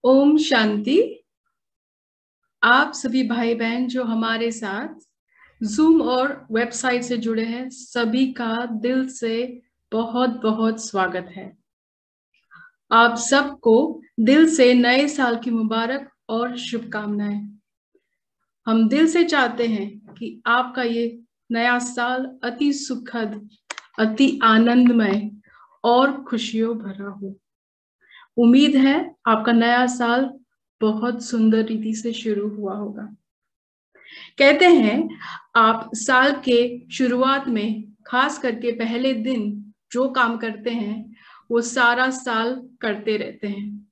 ओम शांति। आप सभी भाई बहन जो हमारे साथ जूम और वेबसाइट से जुड़े हैं, सभी का दिल से बहुत बहुत स्वागत है। आप सबको दिल से नए साल की मुबारक और शुभकामनाएं। हम दिल से चाहते हैं कि आपका ये नया साल अति सुखद, अति आनंदमय और खुशियों भरा हो। उम्मीद है आपका नया साल बहुत सुंदर रीति से शुरू हुआ होगा। कहते हैं आप साल के शुरुआत में खास करके पहले दिन जो काम करते हैं वो सारा साल करते रहते हैं।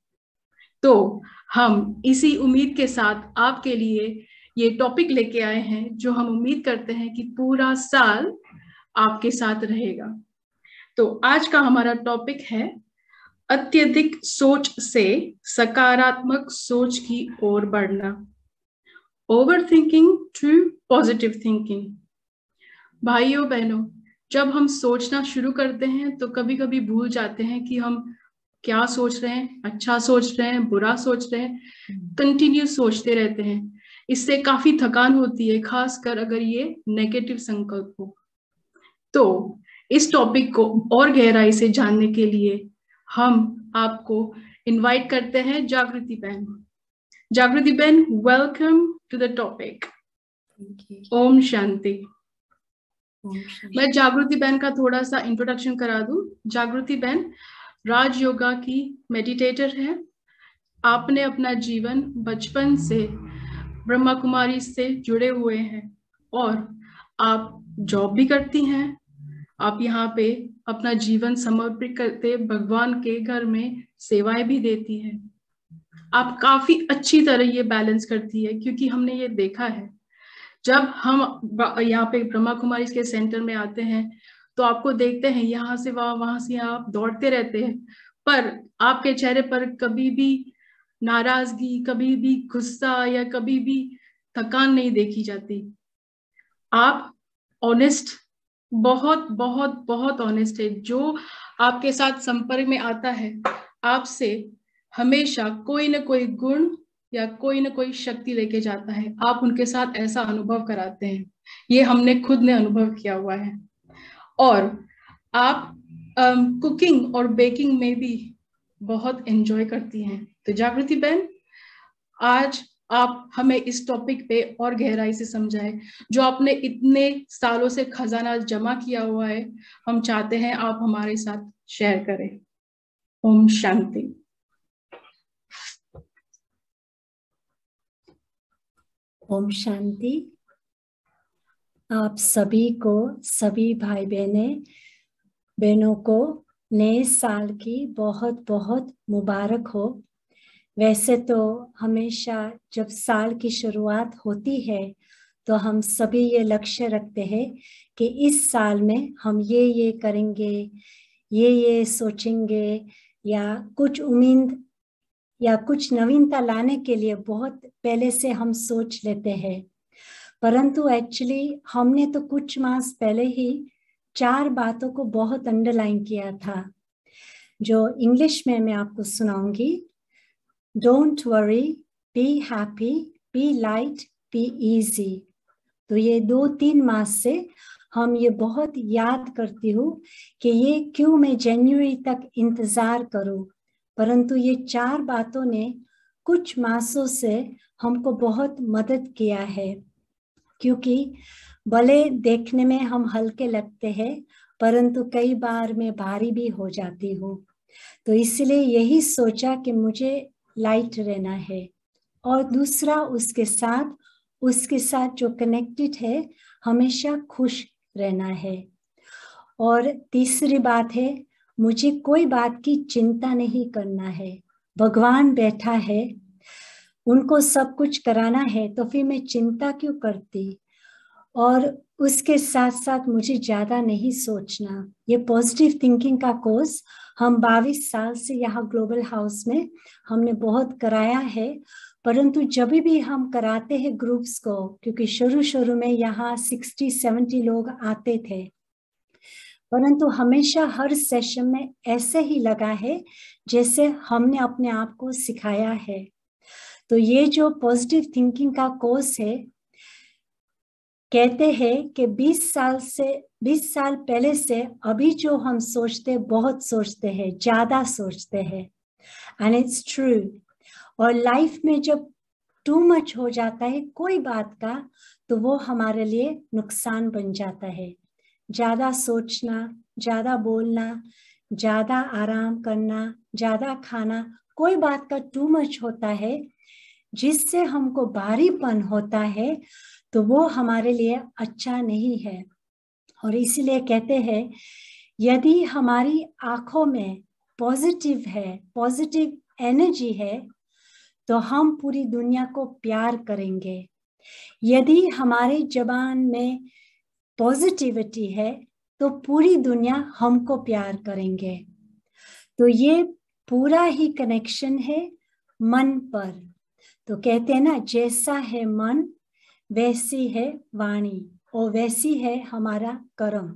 तो हम इसी उम्मीद के साथ आपके लिए ये टॉपिक लेके आए हैं जो हम उम्मीद करते हैं कि पूरा साल आपके साथ रहेगा। तो आज का हमारा टॉपिक है अत्यधिक सोच से सकारात्मक सोच की ओर बढ़ना। Over thinking to positive thinking. भाइयों बहनों, जब हम सोचना शुरू करते हैं तो कभी कभी भूल जाते हैं कि हम क्या सोच रहे हैं, अच्छा सोच रहे हैं, बुरा सोच रहे हैं, कंटिन्यू सोचते रहते हैं। इससे काफी थकान होती है, खासकर अगर ये नेगेटिव संकल्प हो। तो इस टॉपिक को और गहराई से जानने के लिए हम आपको इनवाइट करते हैं जागृति बहन। जागृति बहन, welcome to the topic. Om Shanti. मैं जागृति बहन का थोड़ा सा इंट्रोडक्शन करा दूं। जागृति बहन राज योगा की मेडिटेटर है। आपने अपना जीवन बचपन से ब्रह्मा कुमारी से जुड़े हुए हैं और आप जॉब भी करती हैं। आप यहाँ पे अपना जीवन समर्पित करते भगवान के घर में सेवाएं भी देती हैं। आप काफी अच्छी तरह ये बैलेंस करती है, क्योंकि हमने ये देखा है जब हम यहाँ पे ब्रह्मा कुमारी के सेंटर में आते हैं तो आपको देखते हैं यहाँ से वहां से यहाँ आप दौड़ते रहते हैं, पर आपके चेहरे पर कभी भी नाराजगी, कभी भी गुस्सा या कभी भी थकान नहीं देखी जाती। आप ऑनेस्ट, बहुत बहुत बहुत ऑनेस्ट है। जो आपके साथ संपर्क में आता है आपसे हमेशा कोई ना कोई गुण या कोई ना कोई शक्ति लेके जाता है। आप उनके साथ ऐसा अनुभव कराते हैं, ये हमने खुद ने अनुभव किया हुआ है। और आप कुकिंग और बेकिंग में भी बहुत एंजॉय करती हैं। तो जागृति बहन, आज आप हमें इस टॉपिक पे और गहराई से समझाएं, जो आपने इतने सालों से खजाना जमा किया हुआ है। हम चाहते हैं आप हमारे साथ शेयर करें। ओम शांति। ओम शांति। आप सभी को, सभी भाई बहनों को नए साल की बहुत बहुत मुबारक हो। वैसे तो हमेशा जब साल की शुरुआत होती है तो हम सभी ये लक्ष्य रखते हैं कि इस साल में हम ये करेंगे, ये सोचेंगे, या कुछ उम्मीद या कुछ नवीनता लाने के लिए बहुत पहले से हम सोच लेते हैं। परंतु एक्चुअली हमने तो कुछ मास पहले ही 4 बातों को बहुत अंडरलाइन किया था, जो इंग्लिश में मैं आपको सुनाऊंगी। Don't worry, be happy, be light, be easy. तो ये 2-3 मास से हम ये बहुत याद करती हूँ कि ये क्यों मैं जनवरी तक इंतजार करूँ। परंतु ये 4 बातों ने कुछ मासों से हमको बहुत मदद किया है, क्योंकि भले देखने में हम हल्के लगते हैं परंतु कई बार मैं भारी भी हो जाती हूँ। तो इसलिए यही सोचा कि मुझे लाइट रहना है, और दूसरा उसके साथ जो कनेक्टेड है हमेशा खुश रहना है। और तीसरी बात है, मुझे कोई बात की चिंता नहीं करना है। भगवान बैठा है, उनको सब कुछ कराना है, तो फिर मैं चिंता क्यों करती। और उसके साथ साथ मुझे ज्यादा नहीं सोचना। ये पॉजिटिव थिंकिंग का कोर्स हम 22 साल से यहाँ ग्लोबल हाउस में हमने बहुत कराया है। परंतु जब भी हम कराते हैं ग्रुप्स को, क्योंकि शुरू में यहाँ 60-70 लोग आते थे, परंतु हमेशा हर सेशन में ऐसे ही लगा है जैसे हमने अपने आप को सिखाया है। तो ये जो पॉजिटिव थिंकिंग का कोर्स है, कहते हैं कि 20 साल पहले से अभी जो हम सोचते, बहुत सोचते हैं, ज्यादा सोचते हैं, एंड इट्स ट्रू। और लाइफ में जब टू मच हो जाता है कोई बात का, तो वो हमारे लिए नुकसान बन जाता है। ज्यादा सोचना, ज्यादा बोलना, ज्यादा आराम करना, ज्यादा खाना, कोई बात का टू मच होता है जिससे हमको भारीपन होता है, तो वो हमारे लिए अच्छा नहीं है। और इसीलिए कहते हैं यदि हमारी आंखों में पॉजिटिव है, पॉजिटिव एनर्जी है, तो हम पूरी दुनिया को प्यार करेंगे। यदि हमारी जबान में पॉजिटिविटी है तो पूरी दुनिया हमको प्यार करेंगे। तो ये पूरा ही कनेक्शन है मन पर। तो कहते हैं ना, जैसा है मन वैसी है वाणी और वैसी है हमारा कर्म।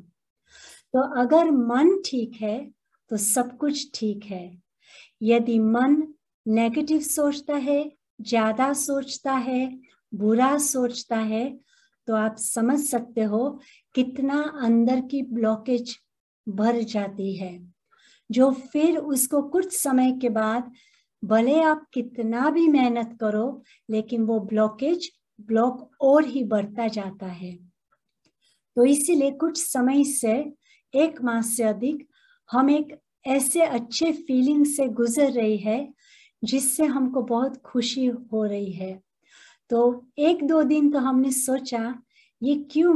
तो अगर मन ठीक है तो सब कुछ ठीक है। यदि मन नेगेटिव सोचता है, ज्यादा सोचता है, बुरा सोचता है, तो आप समझ सकते हो कितना अंदर की ब्लॉकेज भर जाती है, जो फिर उसको कुछ समय के बाद भले आप कितना भी मेहनत करो, लेकिन वो ब्लॉक और ही बढ़ता जाता है। तो इसीलिए कुछ समय से, 1 माह से अधिक, हम एक ऐसे अच्छे फीलिंग से गुजर रही है जिससे हमको बहुत खुशी हो रही है। तो 1-2 दिन तो हमने सोचा ये क्यों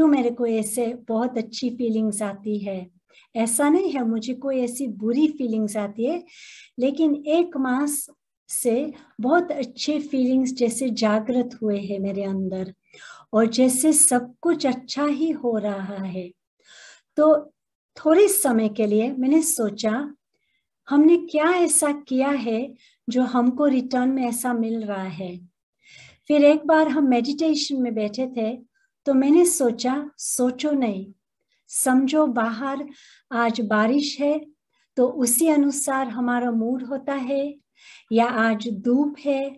मेरे को ऐसे बहुत अच्छी फीलिंग्स आती है। ऐसा नहीं है मुझे कोई ऐसी बुरी फीलिंग्स आती है, लेकिन 1 माह से बहुत अच्छे फीलिंग्स जैसे जागृत हुए हैं मेरे अंदर, और जैसे सब कुछ अच्छा ही हो रहा है। तो थोड़े समय के लिए मैंने सोचा हमने क्या ऐसा किया है जो हमको रिटर्न में ऐसा मिल रहा है। फिर एक बार हम मेडिटेशन में बैठे थे, तो मैंने सोचा सोचो नहीं, समझो बाहर आज बारिश है तो उसी अनुसार हमारा मूड होता है, या आज धूप है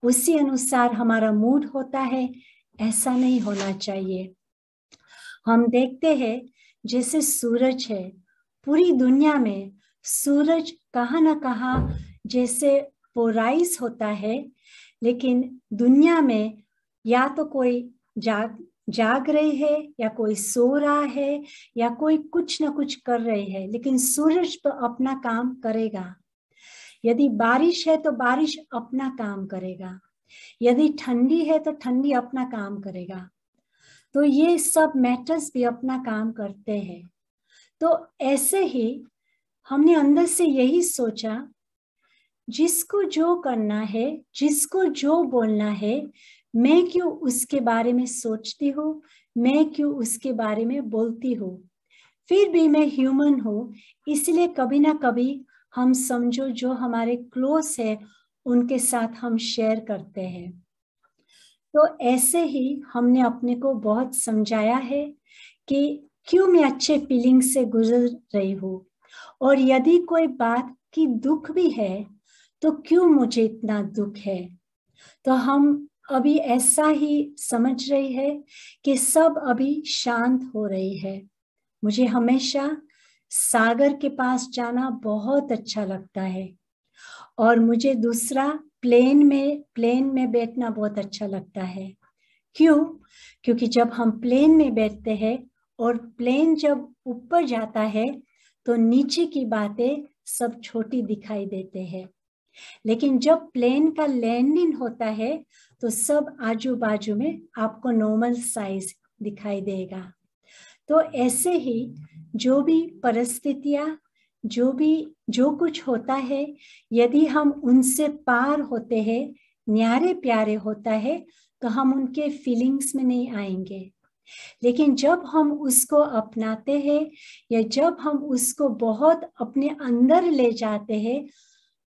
उसी अनुसार हमारा मूड होता है। ऐसा नहीं होना चाहिए। हम देखते हैं जैसे सूरज है, पूरी दुनिया में सूरज कहाँ ना कहाँ जैसे पोराइज होता है, लेकिन दुनिया में या तो कोई जाग रहे है, या कोई सो रहा है, या कोई कुछ ना कुछ कर रहे है, लेकिन सूरज तो अपना काम करेगा। यदि बारिश है तो बारिश अपना काम करेगा, यदि ठंडी है तो ठंडी अपना काम करेगा। तो ये सब मैटर्स भी अपना काम करते हैं। तो ऐसे ही हमने अंदर से यही सोचा, जिसको जो करना है, जिसको जो बोलना है, मैं क्यों उसके बारे में सोचती हूँ, मैं क्यों उसके बारे में बोलती हूँ। फिर भी मैं ह्यूमन हूँ, इसलिए कभी ना कभी हम समझो जो हमारे क्लोज है उनके साथ हम शेयर करते हैं। तो ऐसे ही हमने अपने को बहुत समझाया है कि क्यों मैं अच्छे फीलिंग से गुजर रही हूँ, और यदि कोई बात की दुख भी है तो क्यों मुझे इतना दुख है। तो हम अभी ऐसा ही समझ रही है कि सब अभी शांत हो रही है। मुझे हमेशा सागर के पास जाना बहुत अच्छा लगता है, और मुझे दूसरा प्लेन में बैठना बहुत अच्छा लगता है। क्यों? क्योंकि जब हम प्लेन में बैठते हैं और प्लेन जब ऊपर जाता है तो नीचे की बातें सब छोटी दिखाई देते हैं, लेकिन जब प्लेन का लैंडिंग होता है तो सब आजू बाजू में आपको नॉर्मल साइज दिखाई देगा। तो ऐसे ही जो भी परिस्थितियां, जो कुछ होता है, यदि हम उनसे पार होते हैं, न्यारे प्यारे होता है, तो हम उनके फीलिंग्स में नहीं आएंगे। लेकिन जब हम उसको अपनाते हैं, या जब हम उसको बहुत अपने अंदर ले जाते हैं,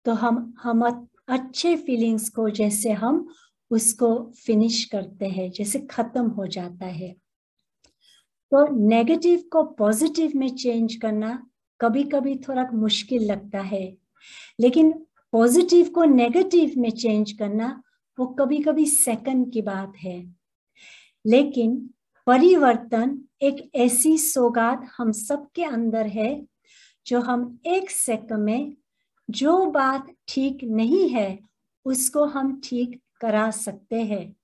तो हम अच्छे फीलिंग्स को जैसे हम उसको फिनिश करते हैं, जैसे खत्म हो जाता है। तो नेगेटिव को पॉजिटिव में चेंज करना कभी कभी थोड़ा मुश्किल लगता है, लेकिन पॉजिटिव को नेगेटिव में चेंज करना वो कभी कभी सेकंड की बात है। लेकिन परिवर्तन एक ऐसी सौगात हम सबके अंदर है जो हम एक सेकंड में जो बात ठीक नहीं है उसको हम ठीक करा सकते हैं।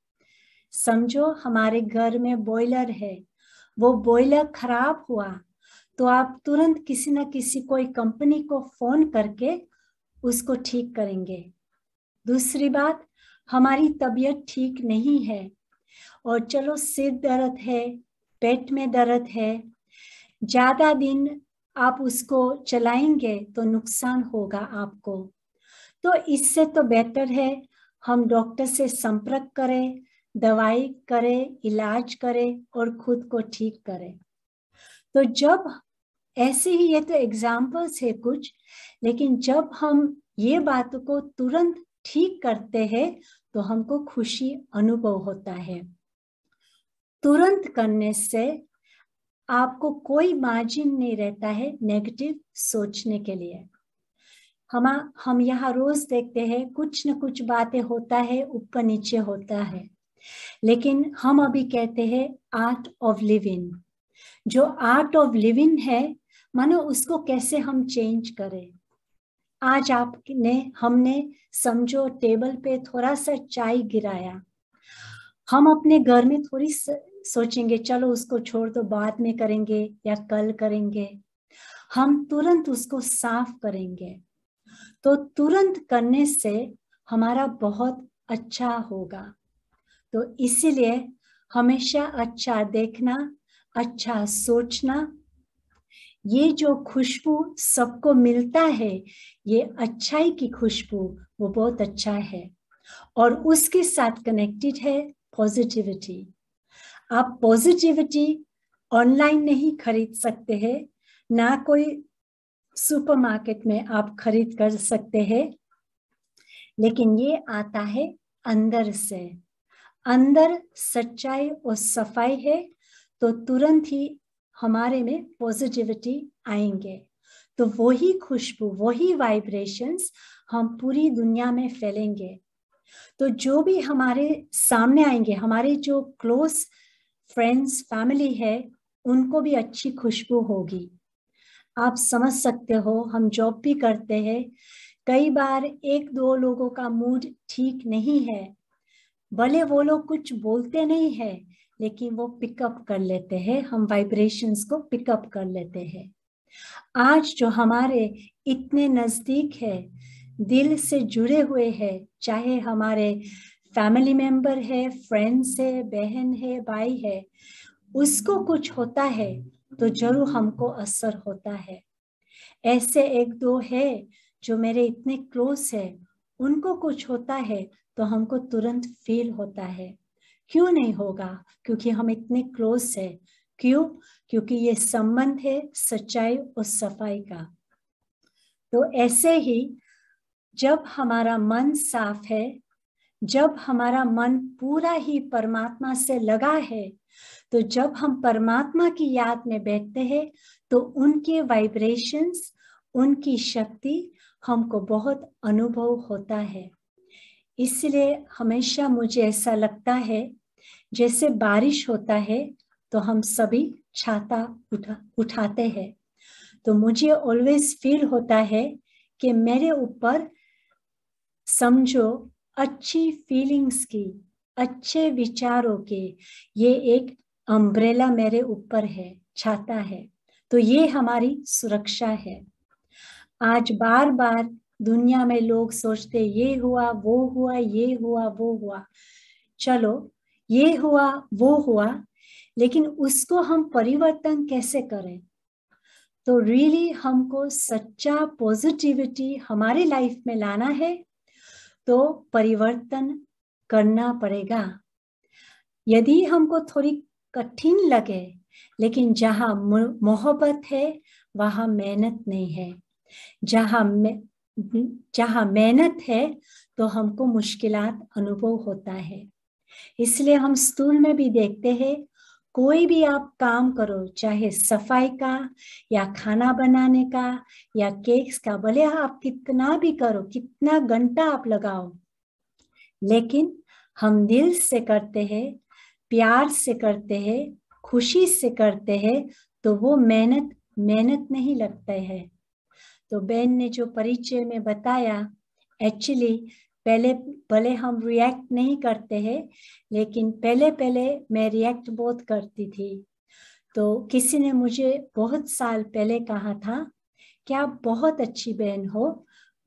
समझो हमारे घर में बॉयलर है, वो बॉयलर खराब हुआ तो आप तुरंत किसी न किसी कोई कंपनी को फोन करके उसको ठीक करेंगे। दूसरी बात, हमारी तबीयत ठीक नहीं है और चलो सिर दर्द है, पेट में दर्द है, ज्यादा दिन आप उसको चलाएंगे तो नुकसान होगा आपको, तो इससे तो बेहतर है हम डॉक्टर से संपर्क करें, दवाई करें, इलाज करें और खुद को ठीक करें। तो जब ऐसे ही, ये तो एग्जाम्पल्स है कुछ, लेकिन जब हम ये बातों को तुरंत ठीक करते हैं तो हमको खुशी अनुभव होता है। तुरंत करने से आपको कोई मार्जिन नहीं रहता है नेगेटिव सोचने के लिए। हम यहाँ रोज देखते हैं कुछ न कुछ बातें होता है, ऊपर नीचे होता है, लेकिन हम अभी कहते हैं आर्ट ऑफ लिविंग। जो आर्ट ऑफ लिविंग है, मानो उसको कैसे हम चेंज करें। आज हमने समझो टेबल पे थोड़ा सा चाय गिराया, हम अपने घर में थोड़ी सोचेंगे चलो उसको छोड़ दो, बाद में करेंगे या कल करेंगे। हम तुरंत उसको साफ करेंगे, तो तुरंत करने से हमारा बहुत अच्छा होगा। तो इसीलिए हमेशा अच्छा देखना, अच्छा सोचना, ये जो खुशबू सबको मिलता है, ये अच्छाई की खुशबू, वो बहुत अच्छा है और उसके साथ कनेक्टेड है पॉजिटिविटी। आप पॉजिटिविटी ऑनलाइन नहीं खरीद सकते हैं, ना कोई सुपरमार्केट में आप खरीद कर सकते हैं, लेकिन ये आता है अंदर से। अंदर सच्चाई और सफाई है तो तुरंत ही हमारे में पॉजिटिविटी आएंगे, तो वही खुशबू, वही वाइब्रेशंस हम पूरी दुनिया में फैलेंगे। तो जो भी हमारे सामने आएंगे, हमारे जो क्लोज फ्रेंड्स, फैमिली है, उनको भी अच्छी खुशबू होगी। आप समझ सकते हो, हम जॉब भी करते हैं, कई बार एक दो लोगों का मूड ठीक नहीं है, भले वो लोग कुछ बोलते नहीं है, लेकिन वो पिकअप कर लेते हैं, हम वाइब्रेशंस को पिकअप कर लेते हैं। आज जो हमारे इतने नजदीक है, दिल से जुड़े हुए हैं, चाहे हमारे फैमिली मेंबर है, फ्रेंड्स है, बहन है, भाई है, उसको कुछ होता है तो जरूर हमको असर होता है। ऐसे एक दो है जो मेरे इतने क्लोज है, उनको कुछ होता है तो हमको तुरंत फील होता है। क्यों नहीं होगा? क्योंकि हम इतने क्लोज है। क्यों? क्योंकि ये संबंध है सच्चाई और सफाई का। तो ऐसे ही जब हमारा मन साफ है, जब हमारा मन पूरा ही परमात्मा से लगा है, तो जब हम परमात्मा की याद में बैठते हैं तो उनके वाइब्रेशंस, उनकी शक्ति हमको बहुत अनुभव होता है। इसलिए हमेशा मुझे ऐसा लगता है जैसे बारिश होता है तो हम सभी छाता उठाते हैं, तो मुझे ऑलवेज फील होता है कि मेरे ऊपर समझो अच्छी फीलिंग्स की, अच्छे विचारों के ये एक अम्ब्रेला मेरे ऊपर है, छाता है, तो ये हमारी सुरक्षा है। आज बार बार दुनिया में लोग सोचते ये हुआ, वो हुआ, ये हुआ, वो हुआ, चलो ये हुआ, वो हुआ, लेकिन उसको हम परिवर्तन कैसे करें? तो रियली हमको सच्चा पॉजिटिविटी हमारे लाइफ में लाना है तो परिवर्तन करना पड़ेगा। यदि हमको थोड़ी कठिन लगे, लेकिन जहां मोहब्बत है वहां मेहनत नहीं है। जहां मेहनत है तो हमको मुश्किलात अनुभव होता है। इसलिए हम स्कूल में भी देखते हैं कोई भी आप काम करो, चाहे सफाई का या खाना बनाने का या केक्स का, भले आप कितना भी करो, कितना घंटा आप लगाओ, लेकिन हम दिल से करते हैं, प्यार से करते हैं, खुशी से करते हैं, तो वो मेहनत नहीं लगता है। तो बहन ने जो परिचय में बताया, एक्चुअली पहले भले हम रिएक्ट नहीं करते हैं, लेकिन पहले मैं रिएक्ट बहुत करती थी। तो किसी ने मुझे बहुत साल पहले कहा था कि आप बहुत अच्छी बहन हो,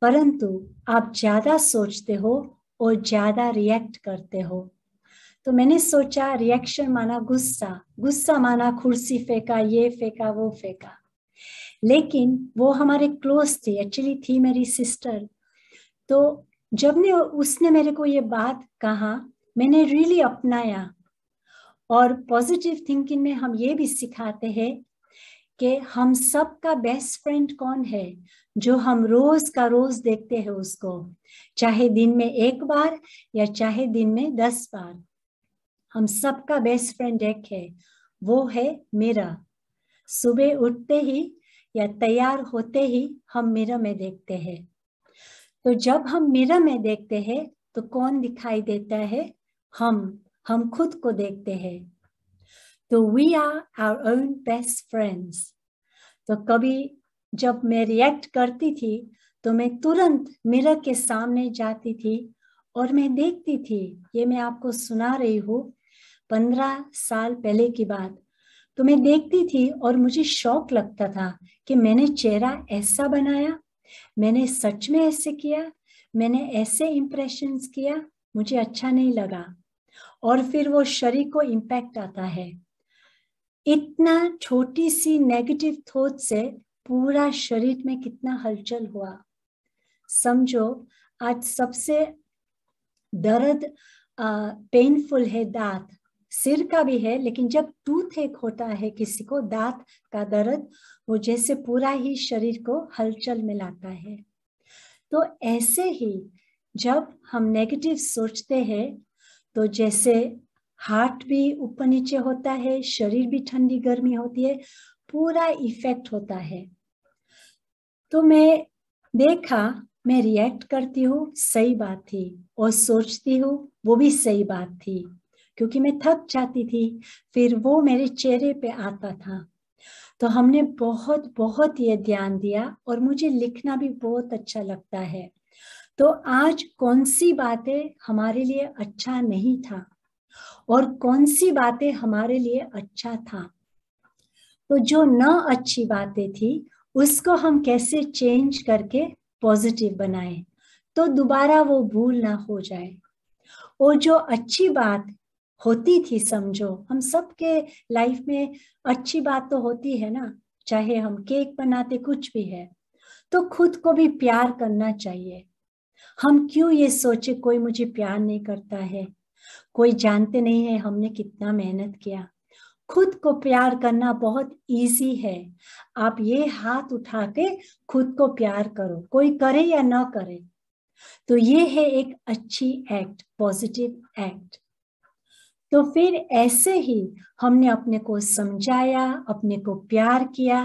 परंतु आप ज्यादा सोचते हो और ज्यादा रिएक्ट करते हो। तो मैंने सोचा रिएक्शन माना गुस्सा, गुस्सा माना कुर्सी फेंका, ये फेंका, वो फेंका। लेकिन वो हमारे क्लोज थी, एक्चुअली थी मेरी सिस्टर। तो जब उसने मेरे को ये बात कहा, मैंने रियली अपनाया। और पॉजिटिव थिंकिंग में हम ये भी सिखाते हैं कि हम सबका बेस्ट फ्रेंड कौन है, जो हम रोज का रोज देखते हैं उसको, चाहे दिन में 1 बार या चाहे दिन में 10 बार। हम सबका बेस्ट फ्रेंड एक है, वो है मेरा। सुबह उठते ही या तैयार होते ही हम मिरर में देखते हैं। तो जब हम मिरर में देखते हैं तो कौन दिखाई देता है? हम खुद को देखते हैं। तो we are our own best friends. तो कभी जब मैं रिएक्ट करती थी तो मैं तुरंत मिरर के सामने जाती थी और मैं देखती थी। ये मैं आपको सुना रही हूँ 15 साल पहले की बात। तो मैं देखती थी और मुझे शौक लगता था कि मैंने चेहरा ऐसा बनाया, मैंने सच में ऐसे किया, मैंने ऐसे इंप्रेशंस किया, मुझे अच्छा नहीं लगा। और फिर वो शरीर को इम्पैक्ट आता है। इतना छोटी सी नेगेटिव थॉट से पूरा शरीर में कितना हलचल हुआ। समझो आज सबसे दर्द पेनफुल है दांत, सिर का भी है, लेकिन जब टूथ एक होता है किसी को, दांत का दर्द, वो जैसे पूरा ही शरीर को हलचल में लाता है। तो ऐसे ही जब हम नेगेटिव सोचते हैं तो जैसे हार्ट भी ऊपर नीचे होता है, शरीर भी ठंडी गर्मी होती है, पूरा इफेक्ट होता है। तो मैं देखा, मैं रिएक्ट करती हूँ, सही बात थी, और सोचती हूँ वो भी सही बात थी, क्योंकि मैं थक जाती थी, फिर वो मेरे चेहरे पे आता था। तो हमने बहुत बहुत ये ध्यान दिया और मुझे लिखना भी बहुत अच्छा लगता है। तो आज कौन सी बातें हमारे लिए अच्छा नहीं था और कौन सी बातें हमारे लिए अच्छा था, तो जो न अच्छी बातें थी उसको हम कैसे चेंज करके पॉजिटिव बनाए, तो दोबारा वो भूल ना हो जाए। और जो अच्छी बात होती थी, समझो हम सबके लाइफ में अच्छी बात तो होती है ना, चाहे हम केक बनाते, कुछ भी है, तो खुद को भी प्यार करना चाहिए। हम क्यों ये सोचे कोई मुझे प्यार नहीं करता है, कोई जानते नहीं है हमने कितना मेहनत किया। खुद को प्यार करना बहुत इजी है। आप ये हाथ उठा के खुद को प्यार करो, कोई करे या ना करे, तो ये है एक अच्छी एक्ट, पॉजिटिव एक्ट। तो फिर ऐसे ही हमने अपने को समझाया, अपने को प्यार किया।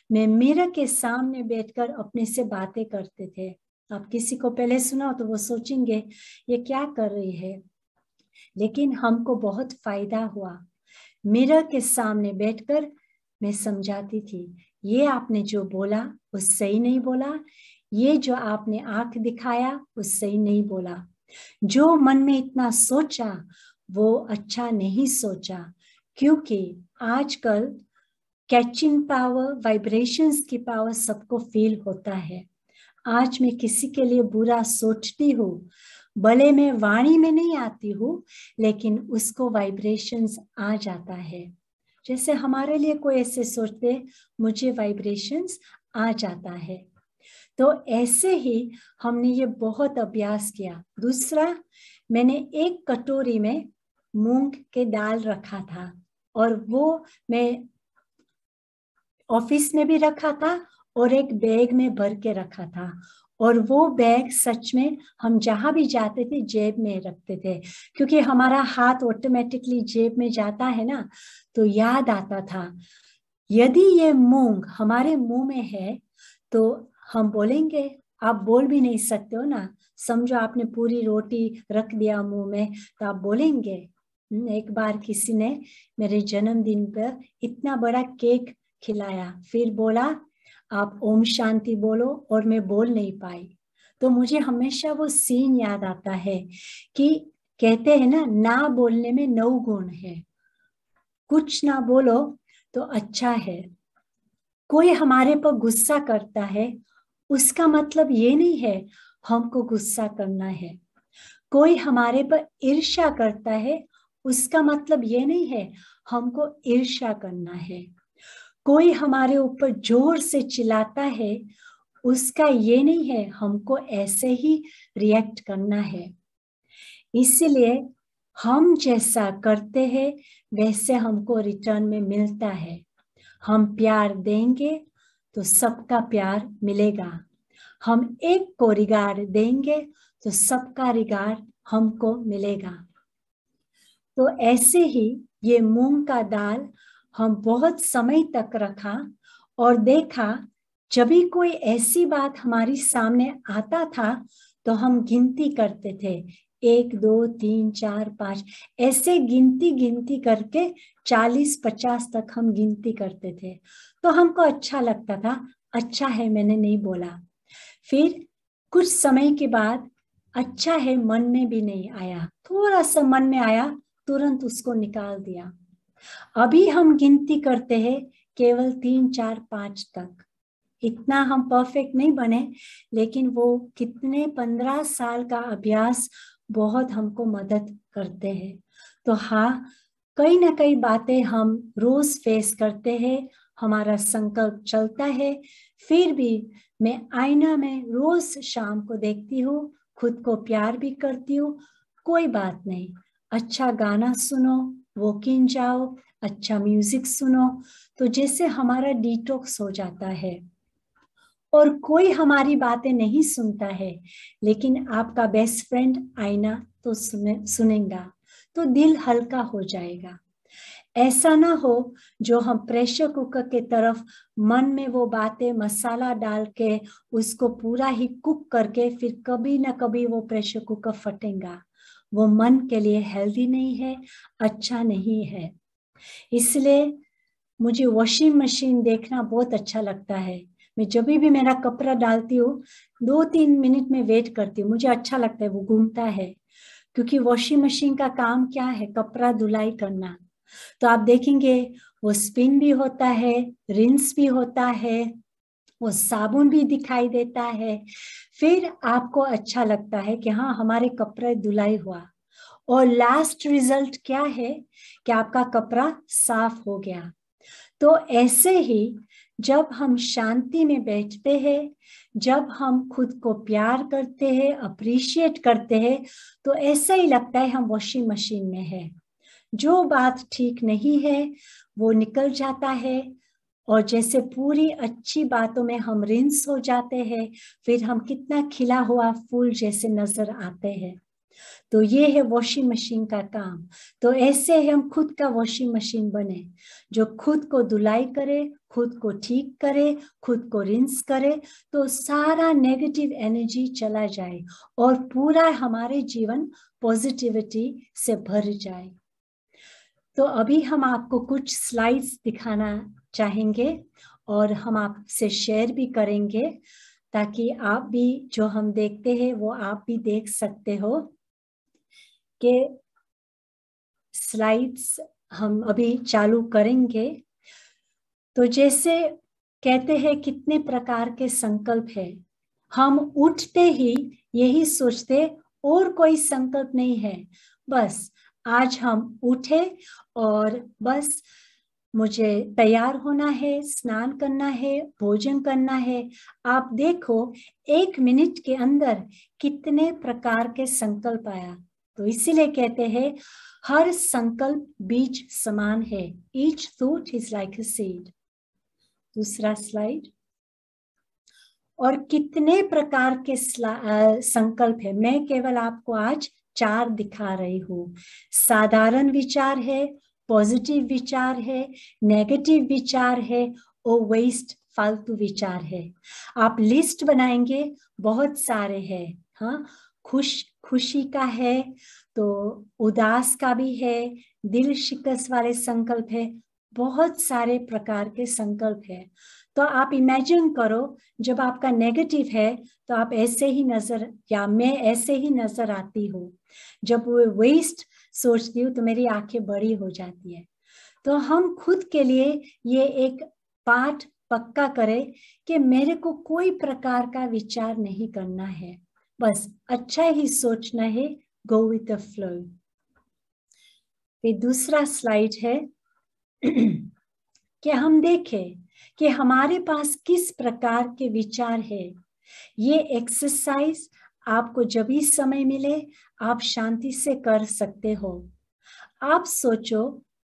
मैं मिरर के सामने बैठकर अपने से बातें करते थे। आप किसी को पहले सुनाओ तो वो सोचेंगे ये क्या कर रही है, लेकिन हमको बहुत फायदा हुआ। मिरर के सामने बैठकर मैं समझाती थी, ये आपने जो बोला वो सही नहीं बोला, ये जो आपने आंख दिखाया वो सही नहीं बोला, जो मन में इतना सोचा वो अच्छा नहीं सोचा। क्योंकि आजकल कैचिंग पावर, वाइब्रेशंस की पावर सबको फील होता है। आज मैं किसी के लिए बुरा सोचती हूँ, भले मैं वाणी में नहीं आती हूँ, लेकिन उसको वाइब्रेशंस आ जाता है। जैसे हमारे लिए कोई ऐसे सोचते, मुझे वाइब्रेशंस आ जाता है। तो ऐसे ही हमने ये बहुत अभ्यास किया। दूसरा, मैंने एक कटोरी में मूंग के दाल रखा था और वो मैं ऑफिस में भी रखा था और एक बैग में भर के रखा था, और वो बैग सच में हम जहां भी जाते थे जेब में रखते थे, क्योंकि हमारा हाथ ऑटोमेटिकली जेब में जाता है ना, तो याद आता था यदि ये मूंग हमारे मुंह में है तो हम बोलेंगे, आप बोल भी नहीं सकते हो ना, समझो आपने पूरी रोटी रख दिया मुंह में तो आप बोलेंगे। एक बार किसी ने मेरे जन्मदिन पर इतना बड़ा केक खिलाया, फिर बोला आप ओम शांति बोलो, और मैं बोल नहीं पाई। तो मुझे हमेशा वो सीन याद आता है कि कहते हैं ना बोलने में 9 गुण है, कुछ ना बोलो तो अच्छा है। कोई हमारे पर गुस्सा करता है उसका मतलब ये नहीं है हमको गुस्सा करना है। कोई हमारे पर ईर्ष्या करता है उसका मतलब ये नहीं है हमको ईर्ष्या करना है। कोई हमारे ऊपर जोर से चिल्लाता है उसका ये नहीं है हमको ऐसे ही रिएक्ट करना है। इसलिए हम जैसा करते हैं वैसे हमको रिटर्न में मिलता है। हम प्यार देंगे तो सबका प्यार मिलेगा। हम एक को रिगार्ड देंगे तो सबका रिगार्ड हमको मिलेगा। तो ऐसे ही ये मूंग का दाल हम बहुत समय तक रखा और देखा, जब भी कोई ऐसी बात हमारी सामने आता था तो हम गिनती करते थे, 1 2 3 4 5, ऐसे गिनती करके 40-50 तक हम गिनती करते थे। तो हमको अच्छा लगता था, अच्छा है मैंने नहीं बोला। फिर कुछ समय के बाद अच्छा है मन में भी नहीं आया, थोड़ा सा मन में आया तुरंत उसको निकाल दिया। अभी हम गिनती करते हैं केवल 3 4 5 तक। इतना हम परफेक्ट नहीं बने, लेकिन वो कितने 15 साल का अभ्यास बहुत हमको मदद करते हैं। तो हाँ, कई ना कई बातें हम रोज फेस करते हैं, हमारा संकल्प चलता है, फिर भी मैं आईना में रोज शाम को देखती हूँ, खुद को प्यार भी करती हूँ। कोई बात नहीं, अच्छा गाना सुनो, वॉकिंग जाओ, अच्छा म्यूजिक सुनो, तो जैसे हमारा डिटॉक्स हो जाता है। और कोई हमारी बातें नहीं सुनता है, लेकिन आपका बेस्ट फ्रेंड आईना तो सुनेगा, तो दिल हल्का हो जाएगा। ऐसा ना हो जो हम प्रेशर कुकर के तरफ मन में वो बातें मसाला डाल के उसको पूरा ही कुक करके फिर कभी ना कभी वो प्रेशर कुकर फटेगा। वो मन के लिए हेल्दी नहीं है, अच्छा नहीं है। इसलिए मुझे वॉशिंग मशीन देखना बहुत अच्छा लगता है। मैं जब भी मेरा कपड़ा डालती हूँ 2-3 मिनट में वेट करती हूँ, मुझे अच्छा लगता है, वो घूमता है। क्योंकि वॉशिंग मशीन का काम क्या है, कपड़ा धुलाई करना। तो आप देखेंगे वो स्पिन भी होता है, रिंस भी होता है, वो साबुन भी दिखाई देता है। फिर आपको अच्छा लगता है कि हाँ हमारे कपड़े धुलाई हुआ, और लास्ट रिजल्ट क्या है कि आपका कपड़ा साफ हो गया। तो ऐसे ही जब हम शांति में बैठते हैं, जब हम खुद को प्यार करते हैं, अप्रिशिएट करते हैं, तो ऐसा ही लगता है हम वॉशिंग मशीन में है। जो बात ठीक नहीं है वो निकल जाता है, और जैसे पूरी अच्छी बातों में हम रिंस हो जाते हैं, फिर हम कितना खिला हुआ फूल जैसे नजर आते हैं। तो ये है वॉशिंग मशीन का काम। तो ऐसे हम खुद का वॉशिंग मशीन बने, जो खुद को धुलाई करे, खुद को ठीक करे, खुद को रिंस करे, तो सारा नेगेटिव एनर्जी चला जाए और पूरा हमारे जीवन पॉजिटिविटी से भर जाए। तो अभी हम आपको कुछ स्लाइड्स दिखाना चाहेंगे और हम आपसे शेयर भी करेंगे, ताकि आप भी जो हम देखते हैं वो आप भी देख सकते हो। के स्लाइड्स हम अभी चालू करेंगे। तो जैसे कहते हैं कितने प्रकार के संकल्प है, हम उठते ही यही सोचते और कोई संकल्प नहीं है, बस आज हम उठे और बस मुझे तैयार होना है, स्नान करना है, भोजन करना है। आप देखो 1 मिनट के अंदर कितने प्रकार के संकल्प आया। तो इसीलिए कहते हैं हर संकल्प बीज समान है, each thought is like a seed। दूसरा स्लाइड। और कितने प्रकार के संकल्प है। मैं केवल आपको आज 4 दिखा रही हूँ। साधारण विचार है, पॉजिटिव विचार है, नेगेटिव विचार है और वेस्ट फालतू विचार है। आप लिस्ट बनाएंगे, बहुत सारे हैं। हाँ, खुशी का है, तो उदास का भी है, दिल शिकस्त वाले संकल्प है, बहुत सारे प्रकार के संकल्प है। तो आप इमेजिन करो, जब आपका नेगेटिव है तो आप ऐसे ही नजर, या मैं ऐसे ही नजर आती हूँ। जब वो वेस्ट सोचती हूँ तो मेरी आंखें बड़ी हो जाती है। तो हम खुद के लिए ये एक पाठ पक्का करें कि मेरे को कोई प्रकार का विचार नहीं करना है, बस अच्छा ही सोचना है। Go with the flow. फिर दूसरा स्लाइड है कि हम देखें कि हमारे पास किस प्रकार के विचार है। ये एक्सरसाइज आपको जब भी समय मिले आप शांति से कर सकते हो। आप सोचो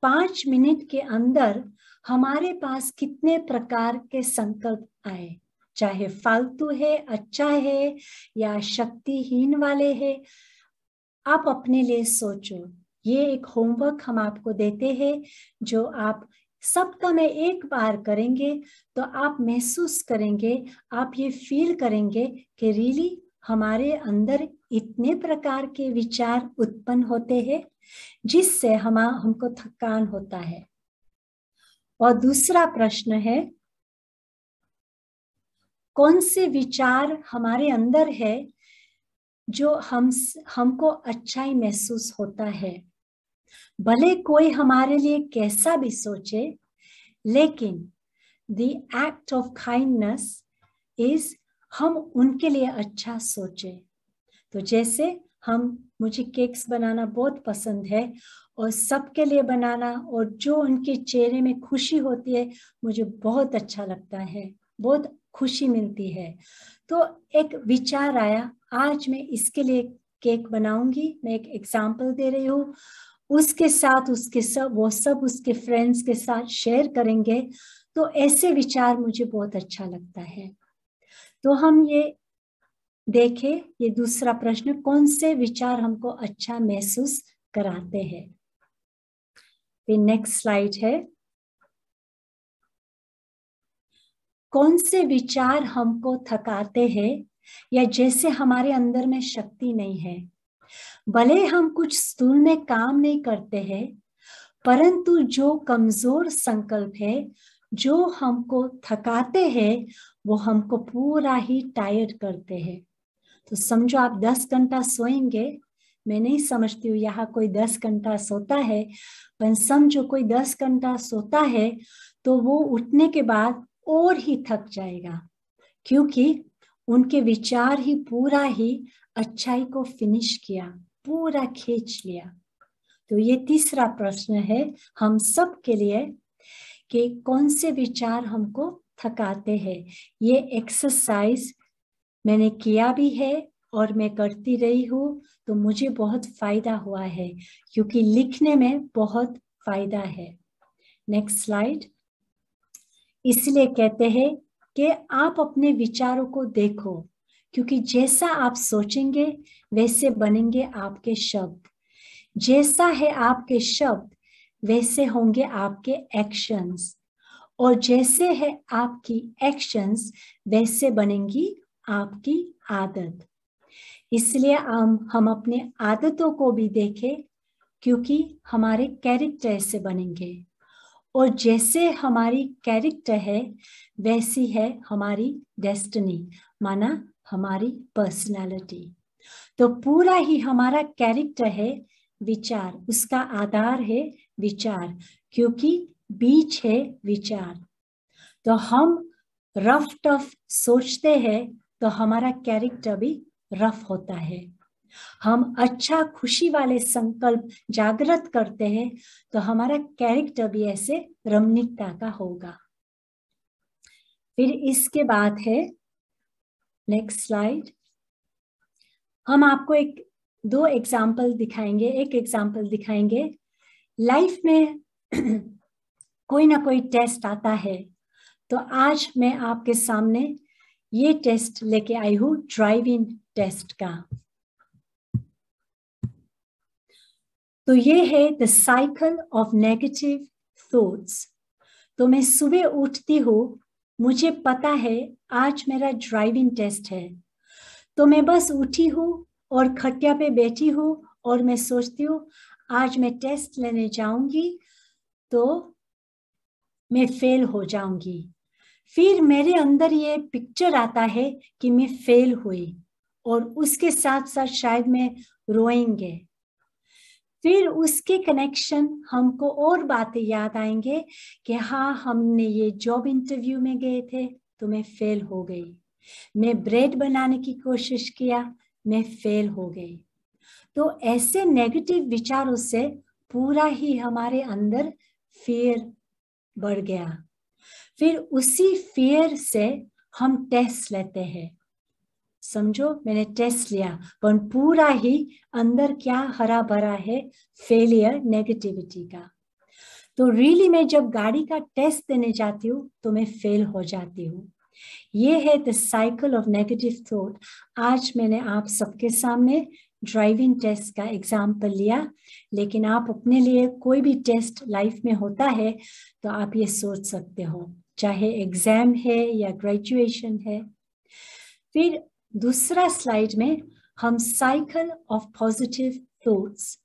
5 मिनट के अंदर हमारे पास कितने प्रकार के संकल्प आए, चाहे फालतू है, अच्छा है या शक्तिहीन वाले हैं। आप अपने लिए सोचो। ये एक होमवर्क हम आपको देते हैं, जो आप सप्ताह में 1 बार करेंगे तो आप महसूस करेंगे, आप ये फील करेंगे कि रियली हमारे अंदर इतने प्रकार के विचार उत्पन्न होते हैं जिससे हमको थकान होता है। और दूसरा प्रश्न है, कौन से विचार हमारे अंदर है जो हमको अच्छा ही महसूस होता है। भले कोई हमारे लिए कैसा भी सोचे, लेकिन the act of kindness is हम उनके लिए अच्छा सोचे। तो जैसे मुझे केक्स बनाना बहुत पसंद है और सबके लिए बनाना, और जो उनके चेहरे में खुशी होती है मुझे बहुत अच्छा लगता है, बहुत खुशी मिलती है। तो एक विचार आया, आज मैं इसके लिए केक बनाऊंगी। मैं एक एग्जाम्पल दे रही हूँ। उसके साथ वो सब उसके फ्रेंड्स के साथ शेयर करेंगे। तो ऐसे विचार मुझे बहुत अच्छा लगता है। तो हम ये देखें, ये दूसरा प्रश्न, कौन से विचार हमको अच्छा महसूस कराते हैं। फिर नेक्स्ट स्लाइड है, कौन से विचार हमको थकाते हैं या जैसे हमारे अंदर में शक्ति नहीं है। भले हम कुछ स्थूल में काम नहीं करते हैं, परंतु जो कमजोर संकल्प है जो हमको थकाते हैं वो हमको पूरा ही टायर्ड करते हैं। तो समझो आप 10 घंटा सोएंगे, मैं नहीं समझती हूँ यहाँ कोई 10 घंटा सोता है, पर समझो कोई 10 घंटा सोता है तो वो उठने के बाद और ही थक जाएगा, क्योंकि उनके विचार ही पूरा ही अच्छाई को फिनिश किया, पूरा खींच लिया। तो ये तीसरा प्रश्न है हम सब के लिए कि कौन से विचार हमको थकाते हैं। ये एक्सरसाइज मैंने किया भी है और मैं करती रही हूँ, तो मुझे बहुत फायदा हुआ है, क्योंकि लिखने में बहुत फायदा है। Next slide. इसलिए कहते हैं कि आप अपने विचारों को देखो, क्योंकि जैसा आप सोचेंगे वैसे बनेंगे आपके शब्द। जैसा है आपके शब्द वैसे होंगे आपके एक्शंस, और जैसे है आपकी एक्शंस वैसे बनेंगी आपकी आदत। इसलिए हम अपने आदतों को भी देखें, क्योंकि हमारे कैरेक्टर ऐसे बनेंगे, और जैसे हमारी कैरेक्टर है वैसी है हमारी डेस्टिनी, माना हमारी पर्सनालिटी। तो पूरा ही हमारा कैरेक्टर है विचार, उसका आधार है विचार, क्योंकि बीच है विचार। तो हम रफ टफ सोचते हैं तो हमारा कैरेक्टर भी रफ होता है। हम अच्छा खुशी वाले संकल्प जागृत करते हैं तो हमारा कैरेक्टर भी ऐसे रमणीकता का होगा। फिर इसके बाद है नेक्स्ट स्लाइड। हम आपको 2 एग्जाम्पल दिखाएंगे। एक एग्जाम्पल दिखाएंगे, लाइफ में कोई ना कोई टेस्ट आता है, तो आज मैं आपके सामने ये टेस्ट लेके आई हूँ ड्राइविंग टेस्ट का। तो ये है the cycle of negative thoughts. तो मैं सुबह उठती हूँ, मुझे पता है आज मेरा ड्राइविंग टेस्ट है, तो मैं बस उठी हूँ और खटिया पे बैठी हूँ और मैं सोचती हूँ आज मैं टेस्ट लेने जाऊंगी तो मैं फेल हो जाऊंगी। फिर मेरे अंदर ये पिक्चर आता है कि मैं फेल हुई और उसके साथ साथ शायद मैं रोएंगे। फिर उसके कनेक्शन हमको और बातें याद आएंगे कि हाँ, हमने ये जॉब इंटरव्यू में गए थे तो मैं फेल हो गई, मैं ब्रेड बनाने की कोशिश किया, मैं फेल हो गई। तो ऐसे नेगेटिव विचारों से पूरा ही हमारे अंदर फियर बढ़ गया। फिर उसी फियर से हम टेस्ट लेते हैं। समझो, मैंने टेस्ट लिया पर पूरा ही अंदर क्या हरा भरा है, फेलियर, नेगेटिविटी का। तो रियली मैं जब गाड़ी का टेस्ट देने जाती हूँ तो मैं फेल हो जाती हूँ। ये है the cycle of negative thought. आज मैंने आप सबके सामने ड्राइविंग टेस्ट का एग्जाम्पल लिया, लेकिन आप अपने लिए कोई भी टेस्ट लाइफ में होता है तो आप ये सोच सकते हो, चाहे एग्जाम है या ग्रेजुएशन है। फिर दूसरा स्लाइड में हम साइकिल ऑफ पॉजिटिव थॉट्स।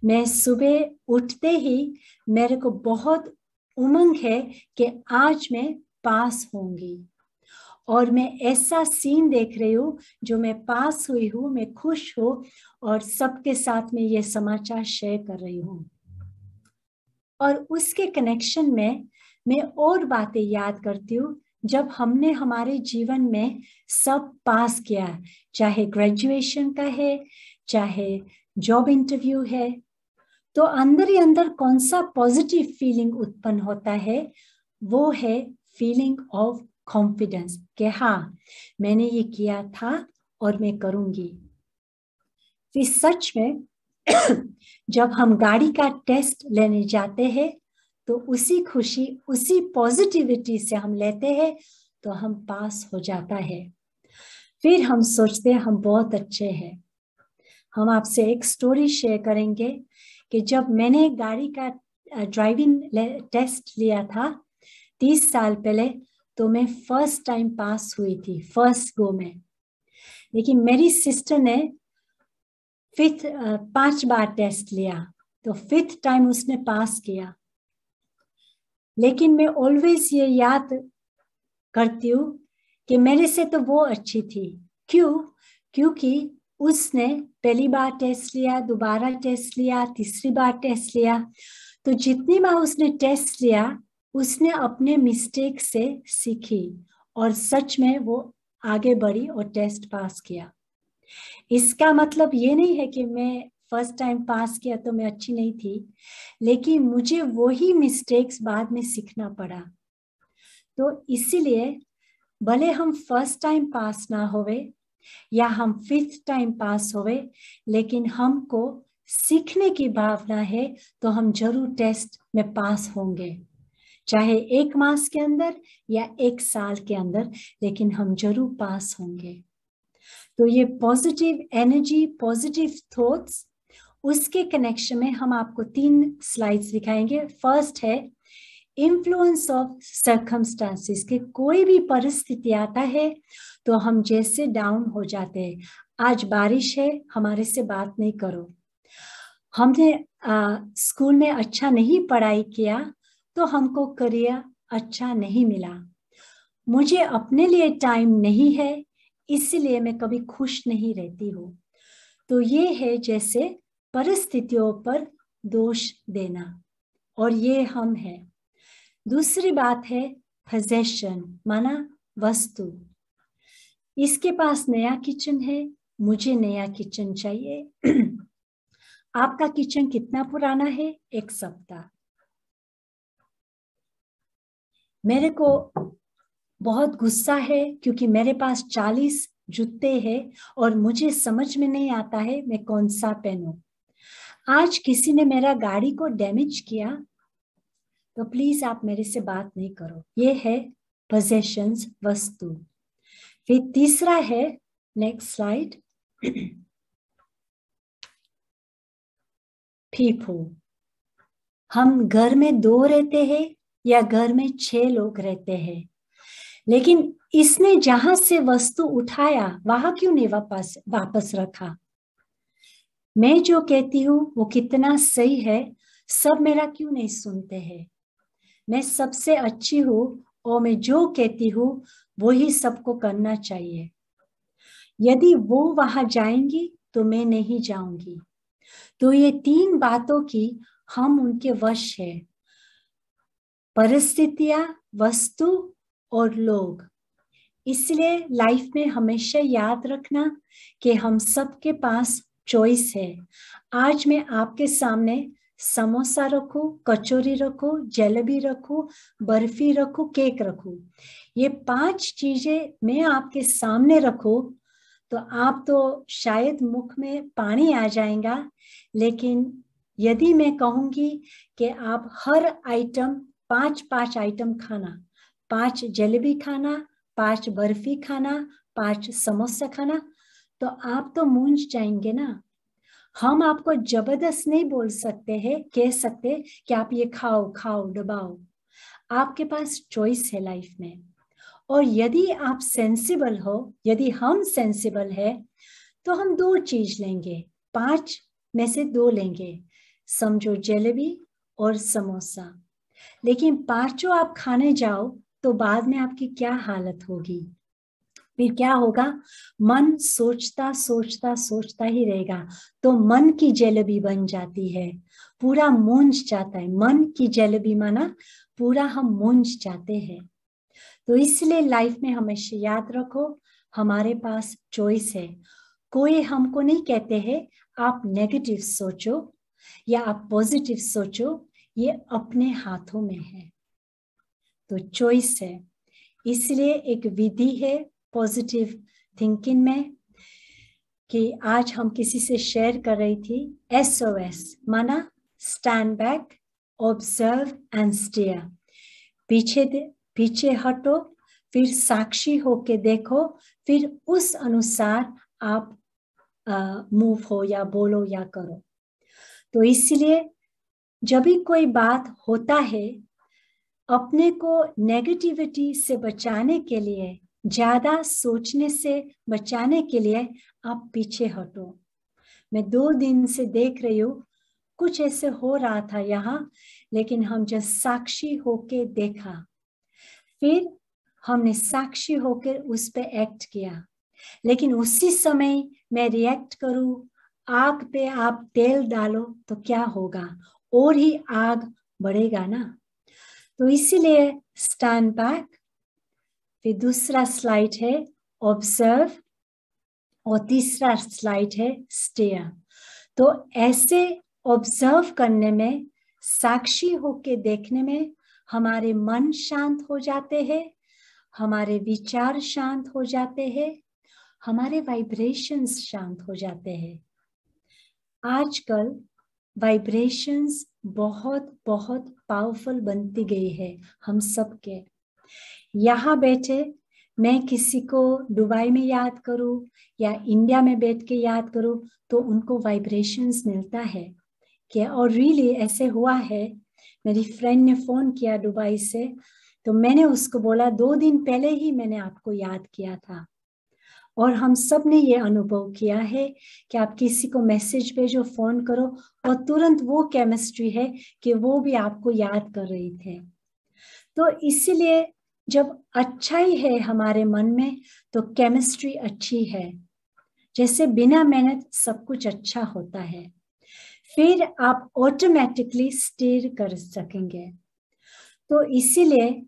मैं सुबह उठते ही मेरे को बहुत उमंग है कि आज मैं पास होंगी और मैं ऐसा सीन देख रही हूँ जो मैं पास हुई हूँ, मैं खुश हूँ और सबके साथ में ये समाचार शेयर कर रही हूँ। और उसके कनेक्शन में मैं और बातें याद करती हूँ जब हमने हमारे जीवन में सब पास किया, चाहे ग्रेजुएशन का है, चाहे जॉब इंटरव्यू है, तो अंदर ही अंदर कौन सा पॉजिटिव फीलिंग उत्पन्न होता है, वो है फीलिंग ऑफ कॉन्फिडेंस कि हाँ, मैंने ये किया था और मैं करूंगी। फिर सच में जब हम गाड़ी का टेस्ट लेने जाते हैं तो उसी खुशी, उसी पॉजिटिविटी से हम लेते हैं तो हम पास हो जाता है। फिर हम सोचते हैं हम बहुत अच्छे हैं। हम आपसे एक स्टोरी शेयर करेंगे कि जब मैंने गाड़ी का ड्राइविंग टेस्ट लिया था 30 साल पहले, तो मैं फर्स्ट टाइम पास हुई थी, फर्स्ट गो में। लेकिन मेरी सिस्टर ने 5 बार टेस्ट लिया तो 5th टाइम उसने पास किया। लेकिन मैं ऑलवेज ये याद करती हूँ कि मेरे से तो वो अच्छी थी। क्यों? क्योंकि उसने पहली बार टेस्ट लिया, दोबारा टेस्ट लिया, तीसरी बार टेस्ट लिया, तो जितनी बार उसने टेस्ट लिया उसने अपने मिस्टेक से सीखी और सच में वो आगे बढ़ी और टेस्ट पास किया। इसका मतलब ये नहीं है कि मैं फर्स्ट टाइम पास किया तो मैं अच्छी नहीं थी, लेकिन मुझे वही मिस्टेक्स बाद में सीखना पड़ा। तो इसीलिए भले हम फर्स्ट टाइम पास ना होवे या हम 5th टाइम पास होवे, लेकिन हमको सीखने की भावना है तो हम जरूर टेस्ट में पास होंगे, चाहे 1 मास के अंदर या 1 साल के अंदर, लेकिन हम जरूर पास होंगे। तो ये पॉजिटिव एनर्जी, पॉजिटिव थॉट्स, उसके कनेक्शन में हम आपको 3 स्लाइड्स दिखाएंगे। फर्स्ट है इन्फ्लुएंस ऑफ सर्कमस्टांसेस, कि कोई भी परिस्थिति आता है तो हम जैसे डाउन हो जाते हैं। आज बारिश है, हमारे से बात नहीं करो। हमने स्कूल में अच्छा नहीं पढ़ाई किया तो हमको करियर अच्छा नहीं मिला। मुझे अपने लिए टाइम नहीं है, इसलिए मैं कभी खुश नहीं रहती हूँ। तो ये है जैसे परिस्थितियों पर दोष देना, और ये हम हैं। दूसरी बात है पोजेशन, माना वस्तु। इसके पास नया किचन है, मुझे नया किचन चाहिए। आपका किचन कितना पुराना है? 1 सप्ताह। मेरे को बहुत गुस्सा है क्योंकि मेरे पास 40 जूते हैं और मुझे समझ में नहीं आता है मैं कौन सा पहनूं। आज किसी ने मेरा गाड़ी को डैमेज किया तो प्लीज आप मेरे से बात नहीं करो। ये है पोजेशंस, वस्तु। फिर तीसरा है, नेक्स्ट स्लाइड, people। हम घर में 2 रहते हैं या घर में 6 लोग रहते हैं, लेकिन इसने जहां से वस्तु उठाया वहां क्यों नहीं वापस रखा? मैं जो कहती हूँ वो कितना सही है, सब मेरा क्यों नहीं सुनते हैं? मैं सबसे अच्छी हूँ और मैं जो कहती हूँ वो ही सबको करना चाहिए। यदि वो वहां जाएंगी तो मैं नहीं जाऊंगी। तो ये 3 बातों की हम उनके वश है, परिस्थितियां, वस्तु और लोग। इसलिए लाइफ में हमेशा याद रखना कि हम सबके पास चॉइस है। आज मैं आपके सामने समोसा रखूं, कचौरी रखूं, जलेबी रखूं, बर्फी रखूं, केक रखूं, ये 5 चीजें मैं आपके सामने रखूं तो आप तो शायद मुख में पानी आ जाएगा। लेकिन यदि मैं कहूंगी कि आप हर आइटम 5 आइटम खाना, 5 जलेबी खाना, 5 बर्फी खाना, 5 समोसा खाना, तो आप तो मूंझ जाएंगे ना। हम आपको जबरदस्त नहीं बोल सकते हैं, कह सकते कि आप ये खाओ खाओ दबाओ। आपके पास चॉइस है लाइफ में। और यदि आप सेंसिबल हो, यदि हम सेंसिबल है, तो हम 2 चीज लेंगे, 5 में से 2 लेंगे, समझो जलेबी और समोसा। लेकिन 5 आप खाने जाओ तो बाद में आपकी क्या हालत होगी? फिर क्या होगा? मन सोचता सोचता सोचता ही रहेगा, तो मन की जलेबी बन जाती है, पूरा मूंझ जाता है। मन की जलेबी माना पूरा हम मूंझ जाते हैं। तो इसलिए लाइफ में हमेशा याद रखो, हमारे पास चॉइस है। कोई हमको नहीं कहते हैं आप नेगेटिव सोचो या आप पॉजिटिव सोचो, ये अपने हाथों में है। तो चॉइस है। इसलिए एक विधि है पॉजिटिव थिंकिंग में कि आज हम किसी से शेयर कर रही थी, SOS माना stand back, observe and stare. पीछे हटो, फिर साक्षी होके देखो, फिर उस अनुसार आप मूव हो या बोलो या करो। तो इसलिए जब भी कोई बात होता है, अपने को नेगेटिविटी से बचाने के लिए, ज्यादा सोचने से बचाने के लिए आप पीछे हटो। मैं 2 दिन से देख रही हूँ कुछ ऐसे हो रहा था यहाँ, लेकिन हम जब साक्षी होके देखा, फिर हमने साक्षी होकर उस पे एक्ट किया। लेकिन उसी समय मैं रिएक्ट करूं, आग पे आप तेल डालो तो क्या होगा? और ही आग बढ़ेगा ना। तो इसीलिए स्टैंड बैक। फिर दूसरा स्लाइड है ऑब्जर्व और तीसरा स्लाइड है स्टेयर। तो ऐसे ऑब्जर्व करने में, साक्षी होके देखने में हमारे मन शांत हो जाते हैं, हमारे विचार शांत हो जाते हैं, हमारे वाइब्रेशंस शांत हो जाते हैं। आजकल वाइब्रेशंस बहुत बहुत पावरफुल बनती गई है हम सबके। यहाँ बैठे मैं किसी को दुबई में याद करूं या इंडिया में बैठ के याद करूं तो उनको वाइब्रेशंस मिलता है क्या? और रियली ऐसे हुआ है। मेरी फ्रेंड ने फोन किया दुबई से, तो मैंने उसको बोला 2 दिन पहले ही मैंने आपको याद किया था। और हम सब ने ये अनुभव किया है कि आप किसी को मैसेज भेजो, फोन करो और तुरंत वो केमिस्ट्री है कि वो भी आपको याद कर रही थे। तो इसीलिए जब अच्छाई है हमारे मन में तो केमिस्ट्री अच्छी है। जैसे बिना मेहनत सब कुछ अच्छा होता है, फिर आप ऑटोमेटिकली स्टीर कर सकेंगे। तो इसीलिए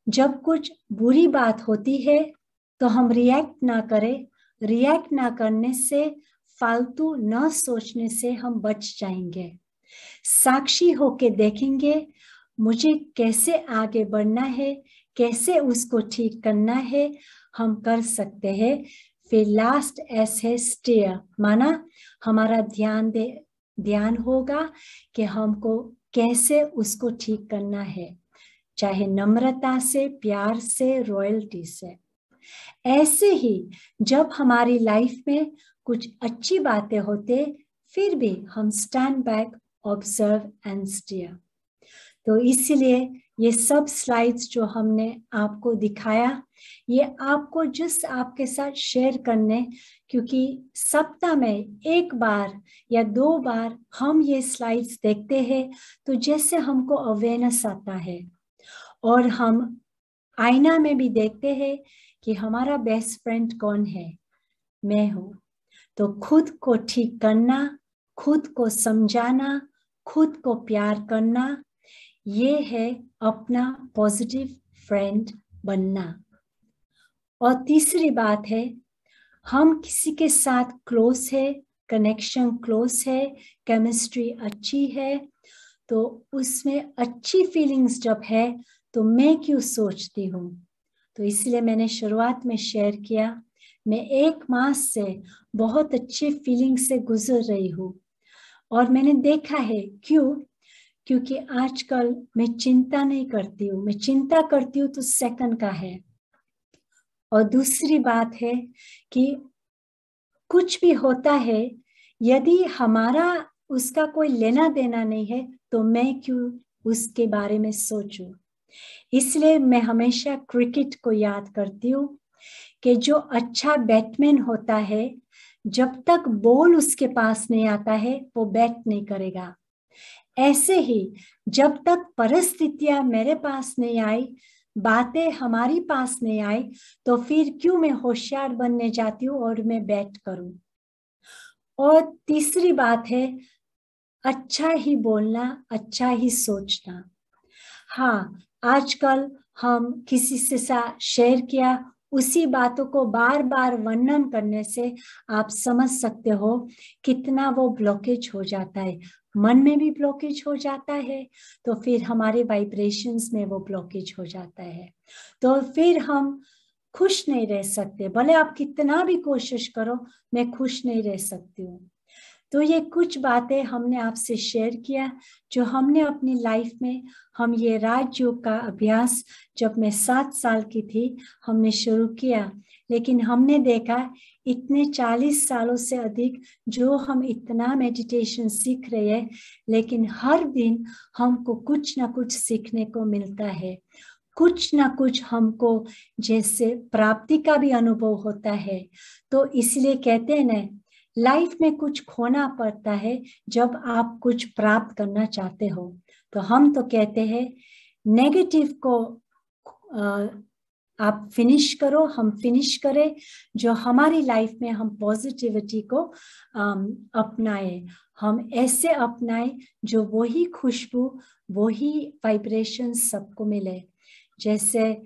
जब कुछ बुरी बात होती है तो हम रिएक्ट ना करें। रिएक्ट ना करने से, फालतू न सोचने से हम बच जाएंगे। साक्षी होके देखेंगे मुझे कैसे आगे बढ़ना है, कैसे उसको ठीक करना है, हम कर सकते हैं। फिर लास्ट एस है स्टेयर, माना हमारा ध्यान होगा कि हमको कैसे उसको ठीक करना है, चाहे नम्रता से, प्यार से, रॉयल्टी से। ऐसे ही जब हमारी लाइफ में कुछ अच्छी बातें होते, फिर भी हम stand back, observe and steer. तो इसीलिए ये सब स्लाइड्स जो हमने आपको दिखाया, ये आपको जस्ट आपके साथ शेयर करने, क्योंकि सप्ताह में एक बार या 2 बार हम ये स्लाइड्स देखते हैं तो जैसे हमको अवेयरनेस आता है, और हम आईना में भी देखते हैं कि हमारा बेस्ट फ्रेंड कौन है, मैं हूँ। तो खुद को ठीक करना, खुद को समझाना, खुद को प्यार करना, ये है अपना पॉजिटिव फ्रेंड बनना। और तीसरी बात है, हम किसी के साथ क्लोज है, कनेक्शन क्लोज है, केमिस्ट्री अच्छी है, तो उसमें अच्छी फीलिंग्स जब है तो मैं क्यों सोचती हूँ। तो इसलिए मैंने शुरुआत में शेयर किया, मैं 1 मास से बहुत अच्छी फीलिंग से गुजर रही हूँ। और मैंने देखा है क्यों, क्योंकि आजकल मैं चिंता नहीं करती हूँ, मैं चिंता करती हूँ तो सेकंड का है। और दूसरी बात है कि कुछ भी होता है, यदि हमारा उसका कोई लेना देना नहीं है तो मैं क्यों उसके बारे में सोचूं। इसलिए मैं हमेशा क्रिकेट को याद करती हूँ कि जो अच्छा बैट्समैन होता है, जब तक बॉल उसके पास नहीं आता है वो बैट नहीं करेगा। ऐसे ही जब तक परिस्थितियां मेरे पास नहीं आई, बातें हमारी पास नहीं आई, तो फिर क्यों मैं होशियार बनने जाती हूँ और मैं बैट करूं। और तीसरी बात है, अच्छा ही बोलना, अच्छा ही सोचना। हाँ, आजकल हम किसी से शेयर किया, उसी बातों को बार बार वर्णन करने से आप समझ सकते हो कितना वो ब्लॉकेज हो जाता है, मन में भी ब्लॉकेज हो जाता है, तो फिर हमारे वाइब्रेशंस में वो ब्लॉकेज हो जाता है, तो फिर हम खुश नहीं रह सकते। भले आप कितना भी कोशिश करो, मैं खुश नहीं रह सकती हूँ। तो ये कुछ बातें हमने आपसे शेयर किया जो हमने अपनी लाइफ में, हम ये राजयोग का अभ्यास जब मैं 7 साल की थी हमने शुरू किया, लेकिन हमने देखा इतने 40 सालों से अधिक जो हम इतना मेडिटेशन सीख रहे हैं, लेकिन हर दिन हमको कुछ ना कुछ सीखने को मिलता है, कुछ ना कुछ हमको जैसे प्राप्ति का भी अनुभव होता है। तो इसलिए कहते हैं ना, लाइफ में कुछ खोना पड़ता है जब आप कुछ प्राप्त करना चाहते हो। तो हम तो कहते हैं नेगेटिव को आप फिनिश करो, हम फिनिश करें, जो हमारी लाइफ में हम पॉजिटिविटी को अपनाए, हम ऐसे अपनाए जो वही खुशबू, वही वाइब्रेशन सबको मिले। जैसे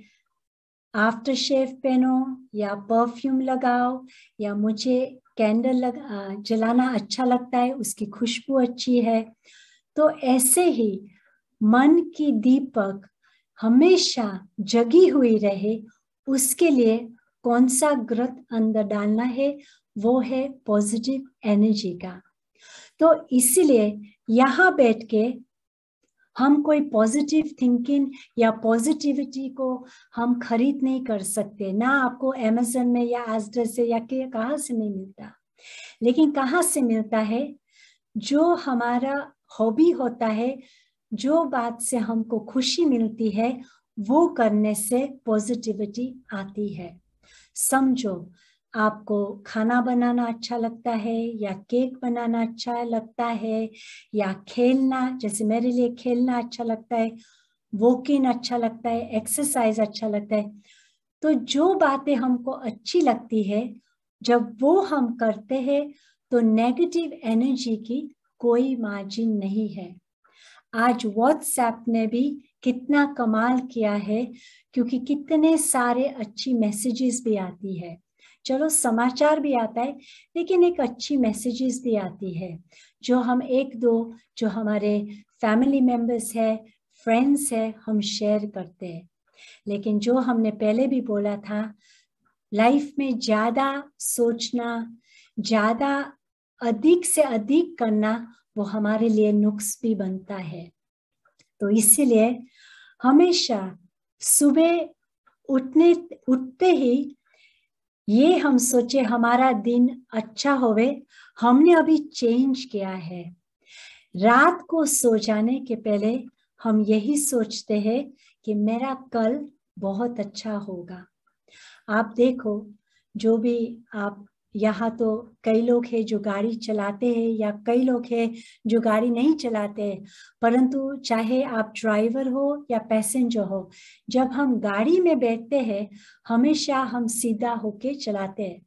आफ्टर शेव पहनो या परफ्यूम लगाओ, या मुझे कैंडल जलाना अच्छा लगता है, उसकी खुशबू अच्छी है, तो ऐसे ही मन की दीपक हमेशा जगी हुई रहे, उसके लिए कौन सा ग्रत अंदर डालना है, वो है पॉजिटिव एनर्जी का। तो इसीलिए यहाँ बैठ के हम कोई पॉजिटिव थिंकिंग या पॉजिटिविटी को हम खरीद नहीं कर सकते, ना आपको अमेज़न में या एजडर से या कहाँ से नहीं मिलता, लेकिन कहाँ से मिलता है, जो हमारा हॉबी होता है, जो बात से हमको खुशी मिलती है, वो करने से पॉजिटिविटी आती है। समझो, आपको खाना बनाना अच्छा लगता है, या केक बनाना अच्छा लगता है, या खेलना, जैसे मेरे लिए खेलना अच्छा लगता है, वॉकिंग अच्छा लगता है, एक्सरसाइज अच्छा लगता है, तो जो बातें हमको अच्छी लगती है जब वो हम करते हैं तो नेगेटिव एनर्जी की कोई मार्जिन नहीं है। आज व्हाट्सएप ने भी कितना कमाल किया है, क्योंकि कितने सारे अच्छी मैसेजेस भी आती है, चलो समाचार भी आता है, लेकिन एक अच्छी मैसेजेस भी आती है, जो हम 1-2 जो हमारे फैमिली मेंबर्स है, फ्रेंड्स है, हम शेयर करते हैं। लेकिन जो हमने पहले भी बोला था, लाइफ में ज्यादा सोचना, ज्यादा अधिक से अधिक करना, वो हमारे लिए नुक्स भी बनता है। तो इसीलिए हमेशा सुबह उठते ही ये हम सोचे हमारा दिन अच्छा होवे, हमने अभी चेंज किया है। रात को सो जाने के पहले हम यही सोचते हैं कि मेरा कल बहुत अच्छा होगा। आप देखो, जो भी आप यहाँ तो कई लोग हैं जो गाड़ी चलाते हैं या कई लोग हैं जो गाड़ी नहीं चलाते हैं, परंतु चाहे आप ड्राइवर हो या पैसेंजर हो, जब हम गाड़ी में बैठते हैं हमेशा हम सीधा होके चलाते हैं।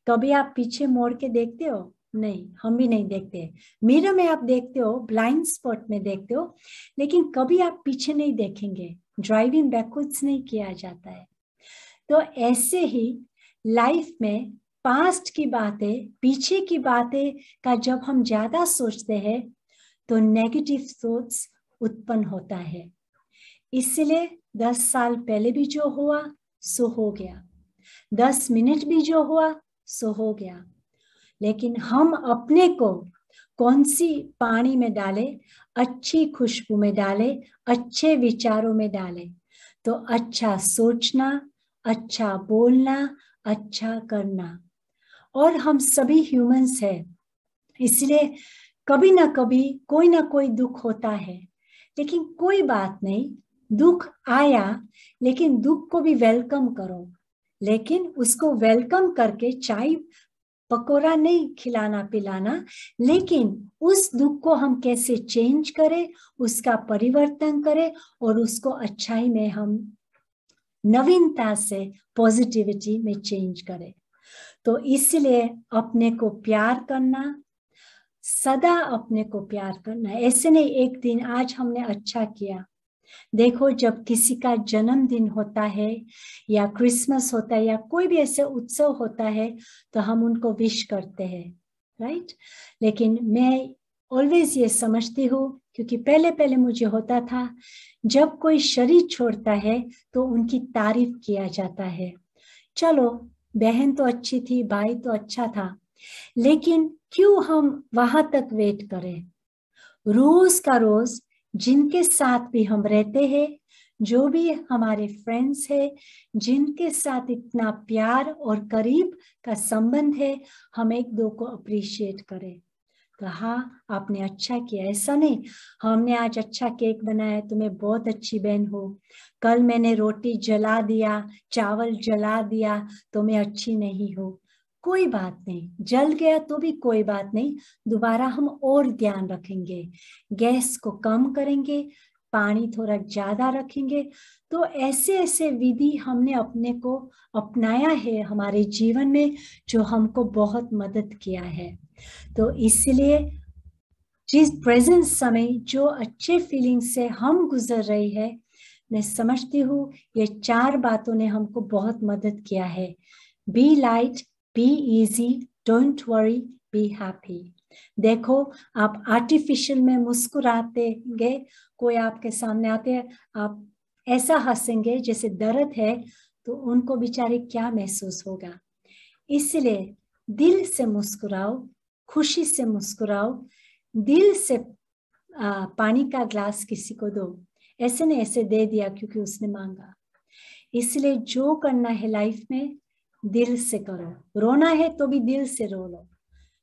कभी आप पीछे मोड़ के देखते हो? नहीं, हम भी नहीं देखते। मिरर में आप देखते हो, ब्लाइंड स्पॉट में देखते हो, लेकिन कभी आप पीछे नहीं देखेंगे। ड्राइविंग बैकवर्ड्स नहीं किया जाता है। तो ऐसे ही लाइफ में पास्ट की बातें, पीछे की बातें का जब हम ज्यादा सोचते हैं तो नेगेटिव थॉट्स उत्पन्न होता है। इसलिए 10 साल पहले भी जो हुआ सो हो गया, 10 मिनट भी जो हुआ सो हो गया, लेकिन हम अपने को कौन सी पानी में डाले? अच्छी खुशबू में डाले, अच्छे विचारों में डाले। तो अच्छा सोचना, अच्छा बोलना, अच्छा करना। और हम सभी ह्यूमंस हैं, इसलिए कभी ना कभी कोई ना कोई दुख होता है, लेकिन कोई बात नहीं, दुख आया लेकिन दुख को भी वेलकम करो। लेकिन उसको वेलकम करके चाय पकोड़ा नहीं खिलाना पिलाना, लेकिन उस दुख को हम कैसे चेंज करें, उसका परिवर्तन करें और उसको अच्छाई में हम नवीनता से पॉजिटिविटी में चेंज करें। तो इसलिए अपने को प्यार करना, सदा अपने को प्यार करना। ऐसे नहीं एक दिन आज हमने अच्छा किया, देखो जब किसी का जन्मदिन होता है या क्रिसमस होता है या कोई भी ऐसे उत्सव होता है तो हम उनको विश करते हैं, राइट? लेकिन मैं ऑलवेज ये समझती हूँ, क्योंकि पहले पहले मुझे होता था, जब कोई शरीर छोड़ता है तो उनकी तारीफ किया जाता है। चलो बहन तो अच्छी थी, भाई तो अच्छा था, लेकिन क्यों हम वहां तक वेट करें? रोज का रोज जिनके साथ भी हम रहते हैं, जो भी हमारे फ्रेंड्स हैं, जिनके साथ इतना प्यार और करीब का संबंध है, हम एक दो को अप्रिशिएट करें। तो हाँ, आपने अच्छा किया, ऐसा नहीं हमने आज अच्छा केक बनाया तो मैं बहुत अच्छी बहन हूँ, कल मैंने रोटी जला दिया, चावल जला दिया तो मैं अच्छी नहीं हूँ। कोई बात नहीं, जल गया तो भी कोई बात नहीं, दोबारा हम और ध्यान रखेंगे, गैस को कम करेंगे, पानी थोड़ा ज्यादा रखेंगे। तो ऐसे ऐसे विधि हमने अपने को अपनाया है हमारे जीवन में, जो हमको बहुत मदद किया है। तो इसलिए जिस प्रेजेंट समय जो अच्छे फीलिंग से हम गुजर रही है, मैं समझती हूँ ये 4 बातों ने हमको बहुत मदद किया है। Be light, be easy, don't worry, be happy. देखो आप आर्टिफिशियल में मुस्कुरातेंगे, कोई आपके सामने आते हैं, आप ऐसा हंसेंगे जैसे दर्द है, तो उनको बेचारे क्या महसूस होगा। इसलिए दिल से मुस्कुराओ, खुशी से मुस्कुराओ, दिल से पानी का ग्लास किसी को दो, ऐसे नहीं ऐसे दे दिया क्योंकि उसने मांगा। इसलिए जो करना है लाइफ में दिल से करो, रोना है तो भी दिल से रो लो,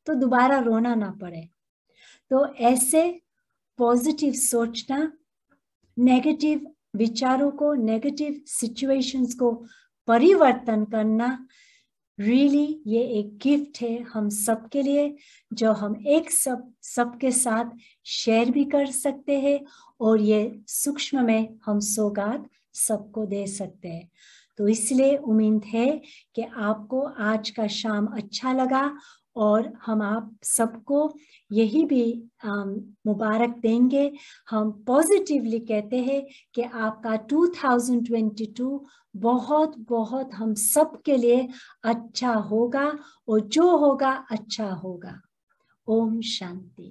तो दोबारा रोना ना पड़े। तो ऐसे पॉजिटिव सोचना, नेगेटिव विचारों को, नेगेटिव सिचुएशंस को परिवर्तन करना, रियली ये एक गिफ्ट है हम सबके लिए, जो हम एक सबके साथ शेयर भी कर सकते हैं, और ये सूक्ष्म में हम सौगात सबको दे सकते हैं। तो इसलिए उम्मीद है कि आपको आज का शाम अच्छा लगा, और हम आप सबको यही भी मुबारक देंगे। हम पॉजिटिवली कहते हैं कि आपका 2022 बहुत बहुत हम सब के लिए अच्छा होगा, और जो होगा अच्छा होगा। ओम शांति।